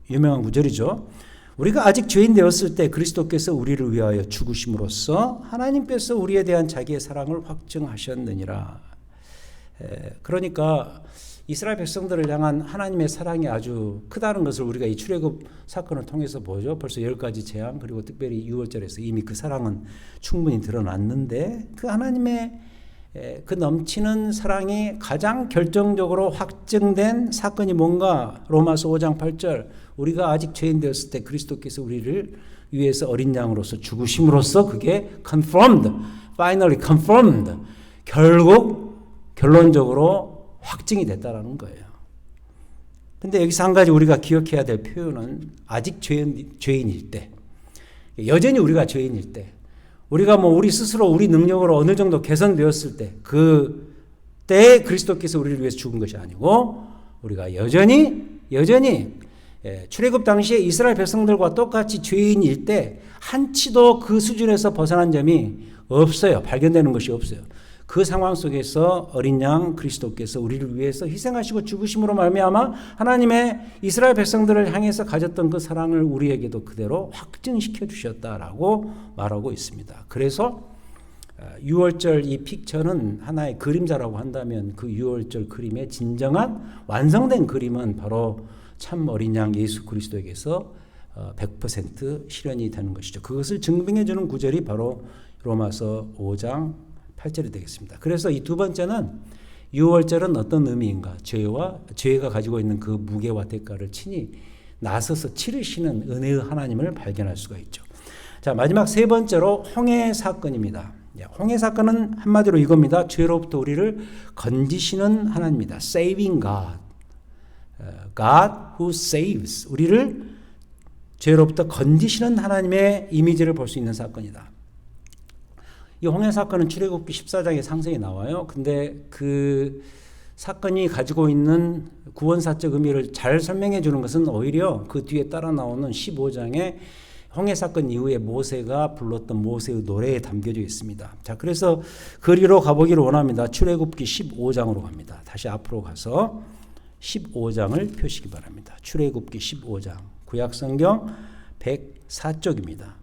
유명한 구절이죠. 우리가 아직 죄인 되었을 때 그리스도께서 우리를 위하여 죽으심으로써 하나님께서 우리에 대한 자기의 사랑을 확증하셨느니라. 그러니까 이스라엘 백성들을 향한 하나님의 사랑이 아주 크다는 것을 우리가 이 출애굽 사건을 통해서 보죠. 벌써 10가지 재앙, 그리고 특별히 6월절에서 이미 그 사랑은 충분히 드러났는데 그 하나님의 그 넘치는 사랑이 가장 결정적으로 확증된 사건이 뭔가? 로마서 5장 8절, 우리가 아직 죄인 되었을 때 그리스도께서 우리를 위해서 어린 양으로서 죽으심으로써 그게 confirmed, finally confirmed, 결국 결론적으로 확증이 됐다라는 거예요. 근데 여기서 한 가지 우리가 기억해야 될 표현은 아직 죄인일 때, 여전히 우리가 죄인일 때, 우리가 우리 스스로 우리 능력으로 어느 정도 개선되었을 때, 그때 그리스도께서 우리를 위해서 죽은 것이 아니고 우리가 여전히 출애굽 당시에 이스라엘 백성들과 똑같이 죄인일 때 한치도 그 수준에서 벗어난 점이 없어요. 발견되는 것이 없어요. 그 상황 속에서 어린 양 그리스도께서 우리를 위해서 희생하시고 죽으심으로 말미암아 하나님의 이스라엘 백성들을 향해서 가졌던 그 사랑을 우리에게도 그대로 확증시켜 주셨다라고 말하고 있습니다. 그래서 유월절 이 픽처는 하나의 그림자라고 한다면 그 유월절 그림의 진정한 완성된 그림은 바로 참 어린 양 예수 그리스도에게서 100% 실현이 되는 것이죠. 그것을 증빙해 주는 구절이 바로 로마서 5장 8절이 되겠습니다. 그래서 이 두 번째는 유월절은 어떤 의미인가? 죄가 가지고 있는 그 무게와 대가를 친히 나서서 치르시는 은혜의 하나님을 발견할 수가 있죠. 자, 마지막 세 번째로 홍해 사건입니다. 홍해 사건은 한마디로 이겁니다. 죄로부터 우리를 건지시는 하나님입니다. Saving God. God who saves. 우리를 죄로부터 건지시는 하나님의 이미지를 볼 수 있는 사건이다. 이 홍해 사건은 출애굽기 14장에 상세히 나와요. 근데 그 사건이 가지고 있는 구원사적 의미를 잘 설명해 주는 것은 오히려 그 뒤에 따라 나오는 15장에 홍해 사건 이후에 모세가 불렀던 모세의 노래에 담겨져 있습니다. 자, 그래서 그리로 가보기를 원합니다. 출애굽기 15장으로 갑니다. 다시 앞으로 가서 15장을 펴시기 바랍니다. 출애굽기 15장. 구약성경 104쪽입니다.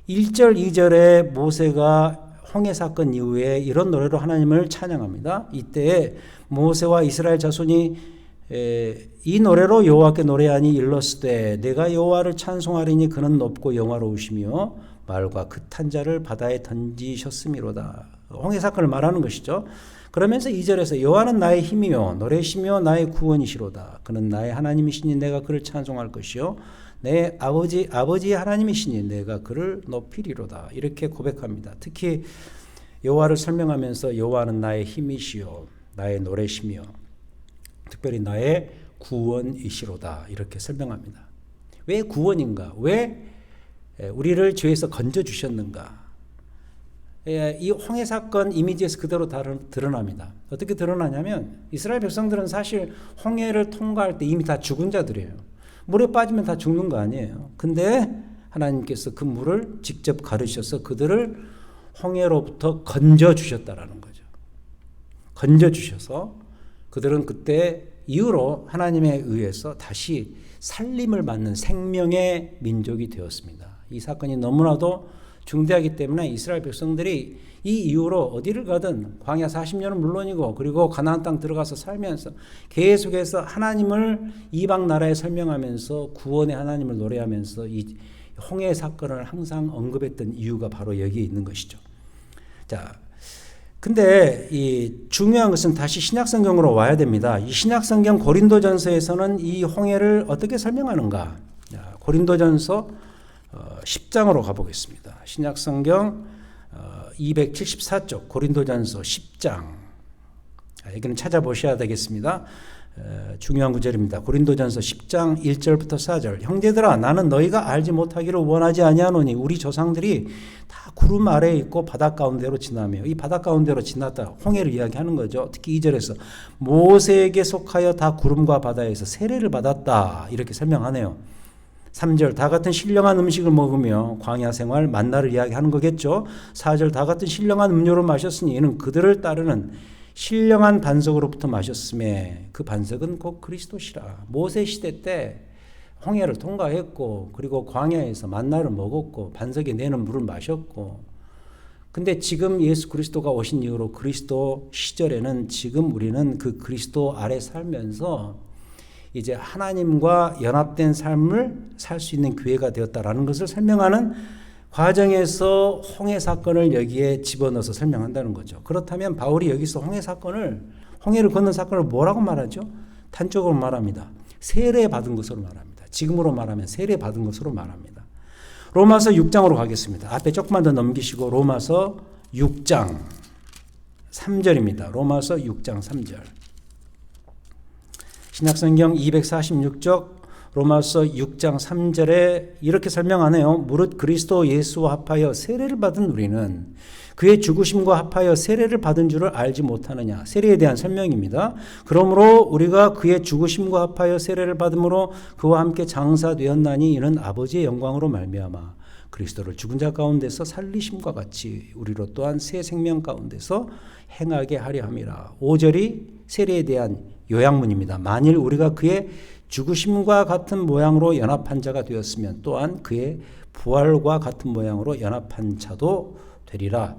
1절, 2절에 모세가 홍해 사건 이후에 이런 노래로 하나님을 찬양합니다. 이때 모세와 이스라엘 자손이 이 노래로 여호와께 노래하니 일렀으되 내가 여호와를 찬송하리니 그는 높고 영화로우시며 말과 극한 자를 바다에 던지셨음이로다. 홍해 사건을 말하는 것이죠. 그러면서 2절에서 여호와는 나의 힘이요 노래시며 나의 구원이시로다. 그는 나의 하나님이시니 내가 그를 찬송할 것이요 내 아버지의 하나님이시니 내가 그를 높이리로다. 이렇게 고백합니다. 특히 여호와를 설명하면서 여호와는 나의 힘이시요 나의 노래시며 특별히 나의 구원이시로다. 이렇게 설명합니다. 왜 구원인가? 왜 우리를 죄에서 건져주셨는가? 이 홍해 사건 이미지에서 그대로 드러납니다. 어떻게 드러나냐면 이스라엘 백성들은 사실 홍해를 통과할 때 이미 다 죽은 자들이에요. 물에 빠지면 다 죽는 거 아니에요. 근데 하나님께서 그 물을 직접 가르셔서 그들을 홍해로부터 건져주셨다라는 거죠. 건져주셔서 그들은 그때 이후로 하나님에 의해서 다시 살림을 받는 생명의 민족이 되었습니다. 이 사건이 너무나도 중대하기 때문에 이스라엘 백성들이 이 이후로 어디를 가든 광야 40년은 물론이고 그리고 가나안 땅 들어가서 살면서 계속해서 하나님을 이방 나라에 설명하면서 구원의 하나님을 노래하면서 이 홍해 사건을 항상 언급했던 이유가 바로 여기에 있는 것이죠. 자, 근데 이 중요한 것은 다시 신약성경으로 와야 됩니다. 이 신약성경 고린도전서에서는 이 홍해를 어떻게 설명하는가? 자, 고린도전서 10장으로 가보겠습니다. 신약성경 274쪽 고린도전서 10장. 여기는 찾아보셔야 되겠습니다. 중요한 구절입니다. 고린도전서 10장 1절부터 4절. 형제들아 나는 너희가 알지 못하기를 원하지 아니하노니 우리 조상들이 다 구름 아래에 있고 바다 가운데로 지나며 이 바다 가운데로 지났다. 홍해를 이야기하는 거죠. 특히 2절에서 모세에게 속하여 다 구름과 바다에서 세례를 받았다. 이렇게 설명하네요. 3절 다 같은 신령한 음식을 먹으며 광야 생활 만나를 이야기하는 거겠죠. 4절 다 같은 신령한 음료를 마셨으니 이는 그들을 따르는 신령한 반석으로부터 마셨음에 그 반석은 곧 그리스도시라. 모세 시대 때 홍해를 통과했고 그리고 광야에서 만나를 먹었고 반석이 내는 물을 마셨고 근데 지금 예수 그리스도가 오신 이후로 그리스도 시절에는 지금 우리는 그 그리스도 아래 살면서 이제 하나님과 연합된 삶을 살 수 있는 교회가 되었다라는 것을 설명하는 과정에서 홍해 사건을 여기에 집어넣어서 설명한다는 거죠. 그렇다면 바울이 여기서 홍해를 건넌 사건을 뭐라고 말하죠? 단적으로 말합니다. 세례 받은 것으로 말합니다. 지금으로 말하면 세례 받은 것으로 말합니다. 로마서 6장으로 가겠습니다. 앞에 조금만 더 넘기시고 로마서 6장 3절입니다. 로마서 6장 3절. 신약성경 246쪽 로마서 6장 3절에 이렇게 설명하네요. 무릇 그리스도 예수와 합하여 세례를 받은 우리는 그의 죽으심과 합하여 세례를 받은 줄을 알지 못하느냐. 세례에 대한 설명입니다. 그러므로 우리가 그의 죽으심과 합하여 세례를 받음으로 그와 함께 장사되었나니 이는 아버지의 영광으로 말미암아 그리스도를 죽은 자 가운데서 살리심과 같이 우리로 또한 새 생명 가운데서 행하게 하려 함이라. 5절이 세례에 대한 요약문입니다. 만일 우리가 그의 죽으심과 같은 모양으로 연합한 자가 되었으면 또한 그의 부활과 같은 모양으로 연합한 자도 되리라.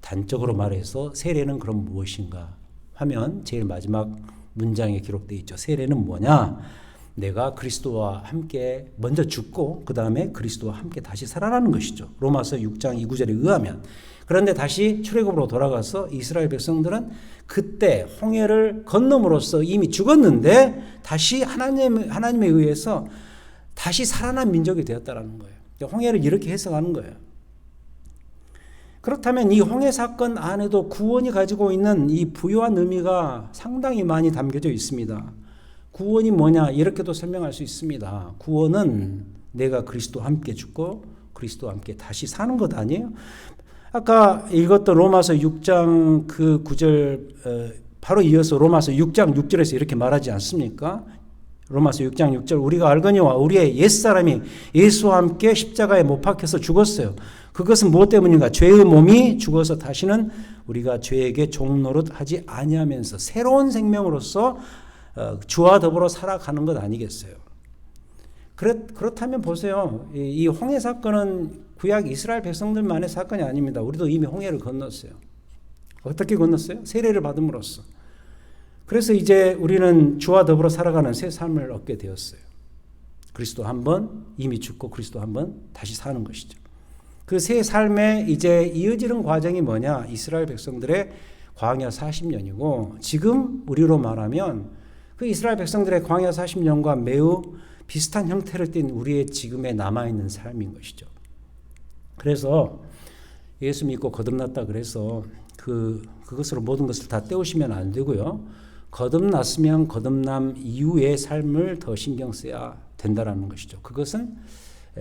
단적으로 말해서 세례는 그럼 무엇인가 하면 제일 마지막 문장에 기록되어 있죠. 세례는 뭐냐? 내가 그리스도와 함께 먼저 죽고 그 다음에 그리스도와 함께 다시 살아나는 것이죠. 로마서 6장 2, 9절에 의하면. 그런데 다시 출애굽으로 돌아가서 이스라엘 백성들은 그때 홍해를 건너므로써 이미 죽었는데 다시 하나님에 의해서 다시 살아난 민족이 되었다는 거예요. 홍해를 이렇게 해석하는 거예요. 그렇다면 이 홍해 사건 안에도 구원이 가지고 있는 이 부유한 의미가 상당히 많이 담겨져 있습니다. 구원이 뭐냐 이렇게도 설명할 수 있습니다. 구원은 내가 그리스도와 함께 죽고 그리스도와 함께 다시 사는 것 아니에요? 아까 읽었던 로마서 6장 그 9절 바로 이어서 로마서 6장 6절에서 이렇게 말하지 않습니까? 로마서 6장 6절 우리가 알거니와 우리의 옛사람이 예수와 함께 십자가에 못 박혀서 죽었어요. 그것은 무엇 때문인가? 죄의 몸이 죽어서 다시는 우리가 죄에게 종노릇하지 아니하면서 새로운 생명으로서 주와 더불어 살아가는 것 아니겠어요? 그렇다면 보세요. 이 홍해 사건은 구약 이스라엘 백성들만의 사건이 아닙니다. 우리도 이미 홍해를 건넜어요. 어떻게 건넜어요? 세례를 받음으로써. 그래서 이제 우리는 주와 더불어 살아가는 새 삶을 얻게 되었어요. 그리스도 한 번 이미 죽고 그리스도 한 번 다시 사는 것이죠. 그 새 삶에 이제 이어지는 과정이 뭐냐? 이스라엘 백성들의 광야 40년이고 지금 우리로 말하면 그 이스라엘 백성들의 광야 40년과 매우 비슷한 형태를 띤 우리의 지금에 남아있는 삶인 것이죠. 그래서 예수 믿고 거듭났다 그래서 그것으로 모든 것을 다 떼우시면 안 되고요. 거듭났으면 거듭남 이후의 삶을 더 신경 써야 된다라는 것이죠. 그것은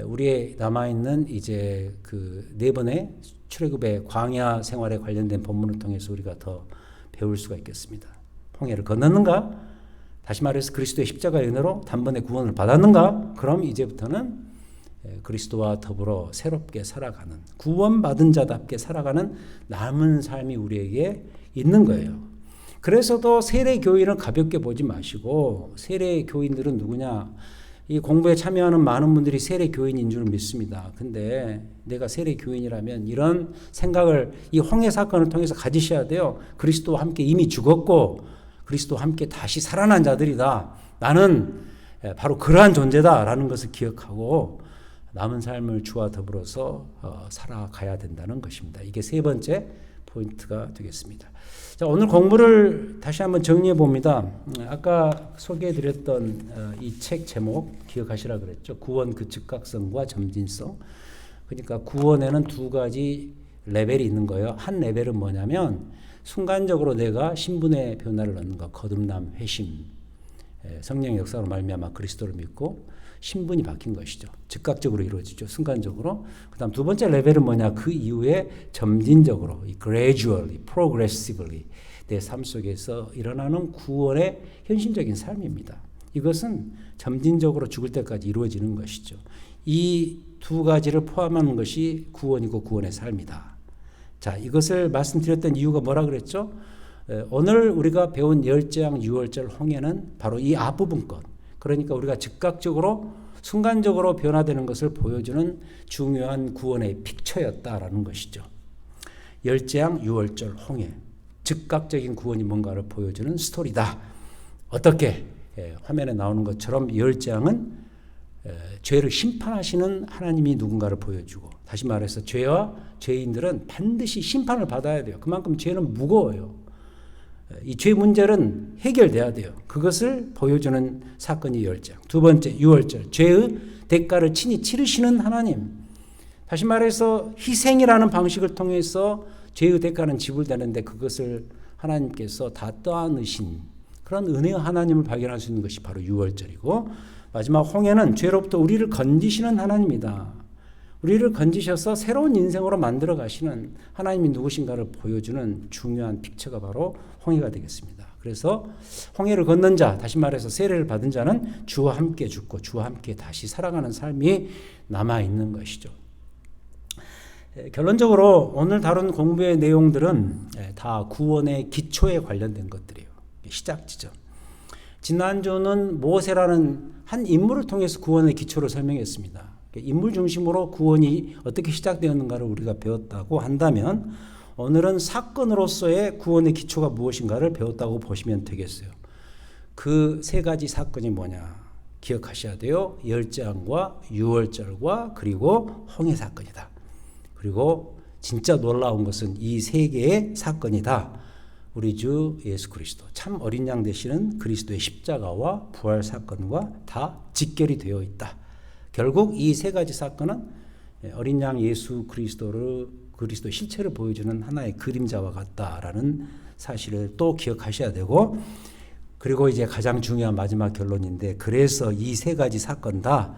우리의 남아있는 이제 그 네 번의 출애굽의 광야 생활에 관련된 본문을 통해서 우리가 더 배울 수가 있겠습니다. 홍해를 건넜는가? 다시 말해서 그리스도의 십자가의 은혜로 단번에 구원을 받았는가? 그럼 이제부터는 그리스도와 더불어 새롭게 살아가는 구원받은 자답게 살아가는 남은 삶이 우리에게 있는 거예요. 그래서도 세례 교인을 가볍게 보지 마시고 세례 교인들은 누구냐? 이 공부에 참여하는 많은 분들이 세례 교인인 줄 믿습니다. 근데 내가 세례 교인이라면 이런 생각을 이 홍해 사건을 통해서 가지셔야 돼요. 그리스도와 함께 이미 죽었고 그리스도와 함께 다시 살아난 자들이다. 나는 바로 그러한 존재다라는 것을 기억하고 남은 삶을 주와 더불어서 살아가야 된다는 것입니다. 이게 세 번째 포인트가 되겠습니다. 자, 오늘 공부를 다시 한번 정리해 봅니다. 아까 소개해 드렸던 이 책 제목 기억하시라 그랬죠. 구원 그 즉각성과 점진성. 그러니까 구원에는 두 가지 레벨이 있는 거예요. 한 레벨은 뭐냐면 순간적으로 내가 신분의 변화를 얻는 것, 거듭남, 회심, 성령의 역사로 말미암아 그리스도를 믿고 신분이 바뀐 것이죠. 즉각적으로 이루어지죠. 순간적으로. 그 다음 두 번째 레벨은 뭐냐? 그 이후에 점진적으로, gradually, progressively 내 삶 속에서 일어나는 구원의 현실적인 삶입니다. 이것은 점진적으로 죽을 때까지 이루어지는 것이죠. 이 두 가지를 포함하는 것이 구원이고 구원의 삶이다. 자, 이것을 말씀드렸던 이유가 뭐라 그랬죠? 오늘 우리가 배운 열재앙 유월절 홍해는 바로 이 앞부분 것. 그러니까 우리가 즉각적으로 순간적으로 변화되는 것을 보여주는 중요한 구원의 픽처였다라는 것이죠. 열재앙 유월절 홍해. 즉각적인 구원이 뭔가를 보여주는 스토리다. 어떻게? 화면에 나오는 것처럼 열재앙은 죄를 심판하시는 하나님이 누군가를 보여주고 다시 말해서 죄와 죄인들은 반드시 심판을 받아야 돼요. 그만큼 죄는 무거워요. 이 죄 문제는 해결돼야 돼요. 그것을 보여주는 사건이 열재앙. 두 번째 유월절. 죄의 대가를 친히 치르시는 하나님. 다시 말해서 희생이라는 방식을 통해서 죄의 대가는 지불되는데 그것을 하나님께서 다 떠안으신 그런 은혜의 하나님을 발견할 수 있는 것이 바로 유월절이고 마지막 홍해는 죄로부터 우리를 건지시는 하나님이다. 우리를 건지셔서 새로운 인생으로 만들어 가시는 하나님이 누구신가를 보여주는 중요한 픽처가 바로 홍해가 되겠습니다. 그래서 홍해를 건넌 자, 다시 말해서 세례를 받은 자는 주와 함께 죽고 주와 함께 다시 살아가는 삶이 남아있는 것이죠. 결론적으로 오늘 다룬 공부의 내용들은 다 구원의 기초에 관련된 것들이에요. 시작 지점. 지난주는 모세라는 한 인물을 통해서 구원의 기초를 설명했습니다. 인물 중심으로 구원이 어떻게 시작되었는가를 우리가 배웠다고 한다면 오늘은 사건으로서의 구원의 기초가 무엇인가를 배웠다고 보시면 되겠어요. 그 세 가지 사건이 뭐냐 기억하셔야 돼요. 열재앙과 유월절과 그리고 홍해 사건이다. 그리고 진짜 놀라운 것은 이 세 개의 사건이다. 우리 주 예수 그리스도 참 어린 양 되시는 그리스도의 십자가와 부활 사건과 다 직결이 되어 있다. 결국 이 세 가지 사건은 어린 양 예수 그리스도의 실체를 보여주는 하나의 그림자와 같다라는 사실을 또 기억하셔야 되고, 그리고 이제 가장 중요한 마지막 결론인데, 그래서 이 세 가지 사건 다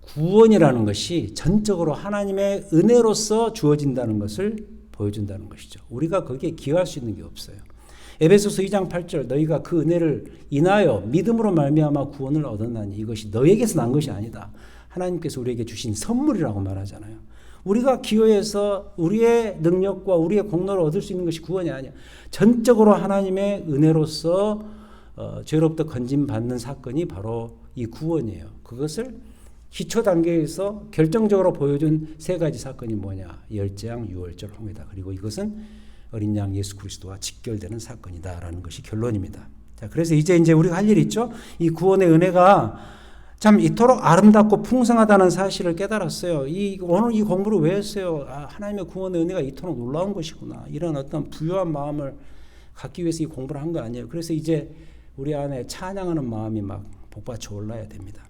구원이라는 것이 전적으로 하나님의 은혜로서 주어진다는 것을 보여준다는 것이죠. 우리가 거기에 기여할 수 있는 게 없어요. 에베소서 2장 8절 너희가 그 은혜를 인하여 믿음으로 말미암아 구원을 얻었나니 이것이 너희에게서 난 것이 아니다. 하나님께서 우리에게 주신 선물이라고 말하잖아요. 우리가 기여해서 우리의 능력과 우리의 공로를 얻을 수 있는 것이 구원이 아니야. 전적으로 하나님의 은혜로서 죄로부터 건짐받는 사건이 바로 이 구원이에요. 그것을 기초 단계에서 결정적으로 보여준 세 가지 사건이 뭐냐. 열재앙, 유월절, 홍해다. 그리고 이것은 어린 양 예수 그리스도와 직결되는 사건이다라는 것이 결론입니다. 자, 그래서 이제 우리가 할 일이 있죠. 이 구원의 은혜가 참 이토록 아름답고 풍성하다는 사실을 깨달았어요. 오늘 이 공부를 왜 했어요? 하나님의 구원의 은혜가 이토록 놀라운 것이구나. 이런 어떤 부유한 마음을 갖기 위해서 이 공부를 한 거 아니에요. 그래서 이제 우리 안에 찬양하는 마음이 막 복받쳐 올라야 됩니다.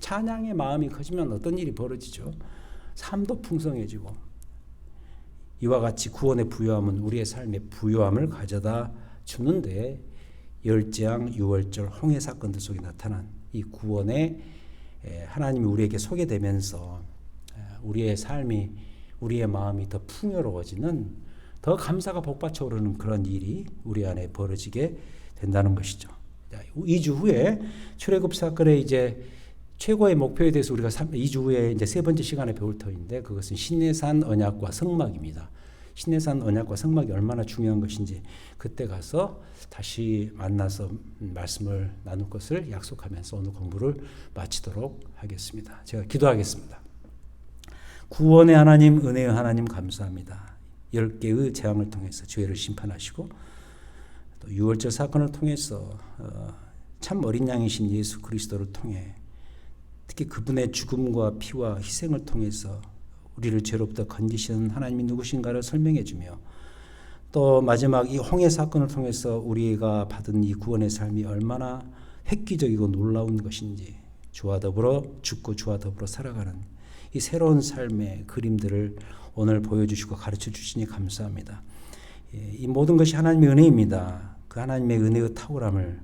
찬양의 마음이 커지면 어떤 일이 벌어지죠? 삶도 풍성해지고, 이와 같이 구원의 부유함은 우리의 삶의 부유함을 가져다 주는데, 열재앙, 유월절, 홍해 사건들 속에 나타난 이 구원의 하나님이 우리에게 소개되면서 우리의 삶이, 우리의 마음이 더 풍요로워지는, 더 감사가 복받쳐 오르는 그런 일이 우리 안에 벌어지게 된다는 것이죠. 2주 후에 출애굽 사건의 이제 최고의 목표에 대해서 우리가 2주 후에 이제 세 번째 시간에 배울 터인데, 그것은 시내산 언약과 성막입니다. 시내산 언약과 성막이 얼마나 중요한 것인지 그때 가서 다시 만나서 말씀을 나눌 것을 약속하면서 오늘 공부를 마치도록 하겠습니다. 제가 기도하겠습니다. 구원의 하나님, 은혜의 하나님 감사합니다. 10개의 재앙을 통해서 죄를 심판하시고 또 유월절 사건을 통해서 참 어린 양이신 예수 그리스도를 통해 특히 그분의 죽음과 피와 희생을 통해서 우리를 죄로부터 건지시는 하나님이 누구신가를 설명해 주며, 또 마지막 이 홍해 사건을 통해서 우리가 받은 이 구원의 삶이 얼마나 획기적이고 놀라운 것인지, 주와 더불어 죽고 주와 더불어 살아가는 이 새로운 삶의 그림들을 오늘 보여주시고 가르쳐 주시니 감사합니다. 이 모든 것이 하나님의 은혜입니다. 그 하나님의 은혜의 탁월함을,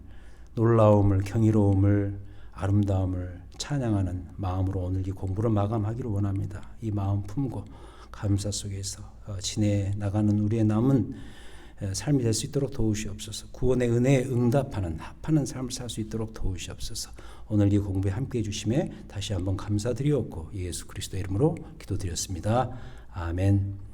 놀라움을, 경이로움을, 아름다움을 찬양하는 마음으로 오늘 이 공부를 마감하기를 원합니다. 이 마음 품고 감사 속에서 지내 나가는 우리의 남은 삶이 될 수 있도록 도우시옵소서. 구원의 은혜에 응답하는 합하는 삶을 살 수 있도록 도우시옵소서. 오늘 이 공부에 함께해 주심에 다시 한번 감사드리옵고 예수 그리스도의 이름으로 기도드렸습니다. 아멘.